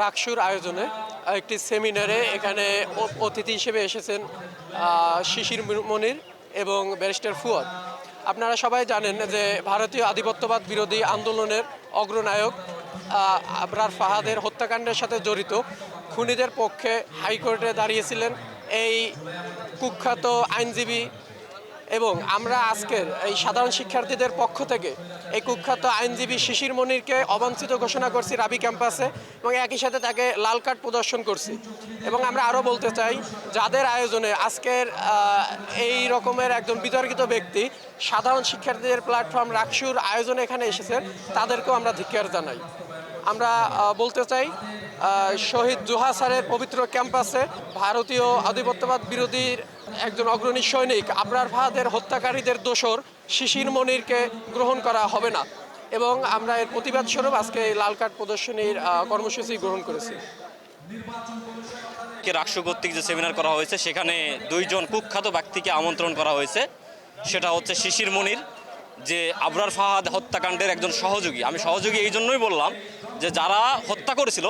রাকসুর আয়োজনে একটি সেমিনারে এখানে অতিথি হিসেবে এসেছেন শিশির মনির এবং ব্যারিস্টার ফুয়াদ। আপনারা সবাই জানেন যে ভারতীয় আধিপত্যবাদ বিরোধী আন্দোলনের অগ্রনায়ক আবরার ফাহাদের হত্যাকাণ্ডের সাথে জড়িত খুনিদের পক্ষে হাইকোর্টে দাঁড়িয়েছিলেন এই কুখ্যাত আইনজীবী। এবং আমরা আজকের এই সাধারণ শিক্ষার্থীদের পক্ষ থেকে এই কুখ্যাত আইনজীবী শিশির মনিরকে অবাঞ্ছিত ঘোষণা করছি রাবি ক্যাম্পাসে, এবং একই সাথে তাকে লাল কার্ড প্রদর্শন করছি। এবং আমরা আরও বলতে চাই, যাদের আয়োজনে আজকের এই রকমের একজন বিতর্কিত ব্যক্তি সাধারণ শিক্ষার্থীদের প্ল্যাটফর্ম রাকসুর আয়োজনে এখানে এসেছেন, তাদেরকেও আমরা ধিক্কার জানাই। আমরা বলতে চাই, শহীদ জোহা স্যারের পবিত্র ক্যাম্পাসে ভারতীয় আধিপত্যবাদ বিরোধীর একজন অগ্রণী সৈনিক আবরার ফাহাদের হত্যাকারীদের দোসর শিশির মনিরকে গ্রহণ করা হবে না, এবং আমরা এর প্রতিবাদ স্বরূপ আজকে এই লাল কার্ড প্রদর্শনীর কর্মসূচি গ্রহণ করেছি। রাকসু কর্তৃক যে সেমিনার করা হয়েছে সেখানে দুইজন কুখ্যাত ব্যক্তিকে আমন্ত্রণ করা হয়েছে। সেটা হচ্ছে শিশির মনির, যে আবরার ফাহাদ হত্যাকাণ্ডের একজন সহযোগী। আমি সহযোগী এই জন্যই বললাম যে যারা হত্যা করেছিল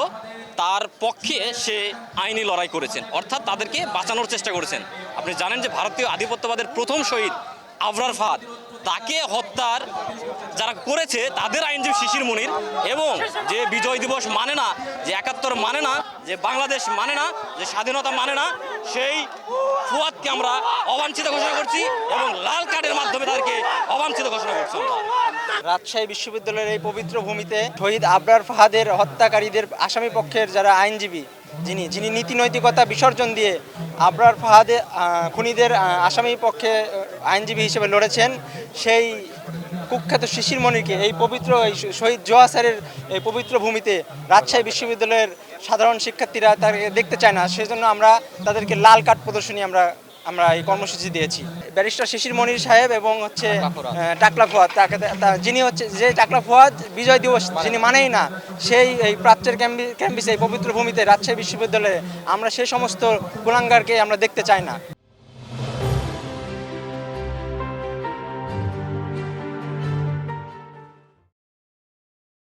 তার পক্ষে সে আইনি লড়াই করেছেন, অর্থাৎ তাদেরকে বাঁচানোর চেষ্টা করেছেন। আপনি জানেন যে ভারতীয় আধিপত্যবাদের প্রথম শহীদ আবরার ফাহাদ, তাকে হত্যার যারা করেছে তাদের আইনজীবী শিশির মনির, এবং যে বিজয় দিবস মানে না, যে ৭১ মানে না, যে বাংলাদেশ মানে না, যে স্বাধীনতা মানে না, সেই ফুয়াদকে আমরা অবাঞ্ছিত ঘোষণা করছি এবং লাল কার্ডের মাধ্যমে তাদেরকে অবাঞ্ছিত ঘোষণা করছি। রাজশাহী বিশ্ববিদ্যালয়ের এই পবিত্র ভূমিতে শহীদ আবরার ফাহাদের হত্যাকারীদের আসামি পক্ষের যারা আইনজীবী, যিনি নীতি নৈতিকতা বিসর্জন দিয়ে আবরার ফাহাদের খুনিদের আসামি পক্ষে আইনজীবী হিসেবে লড়েছেন, সেই কুখ্যাত শিশির মনিরকে এই পবিত্র এই শহীদ জোহা স্যারের এই পবিত্র ভূমিতে রাজশাহী বিশ্ববিদ্যালয়ের সাধারণ শিক্ষার্থীরা তাকে দেখতে চায় না। সেজন্য আমরা তাদেরকে লাল কার্ড প্রদর্শনী আমরা এই কর্মসূচি দিয়েছি। ব্যারিস্টার শিশির মনির সাহেব এবং হচ্ছে টাকলা ফুয়াদ, যিনি হচ্ছে যে টাকলা ফুয়াদ বিজয় দিবস যিনি মানেই না, সেই এই প্রাচ্যের ক্যাম্পাসে এই পবিত্র ভূমিতে রাজশাহী বিশ্ববিদ্যালয়ে আমরা সেই সমস্ত কুলাঙ্গারকে আমরা দেখতে চাই না।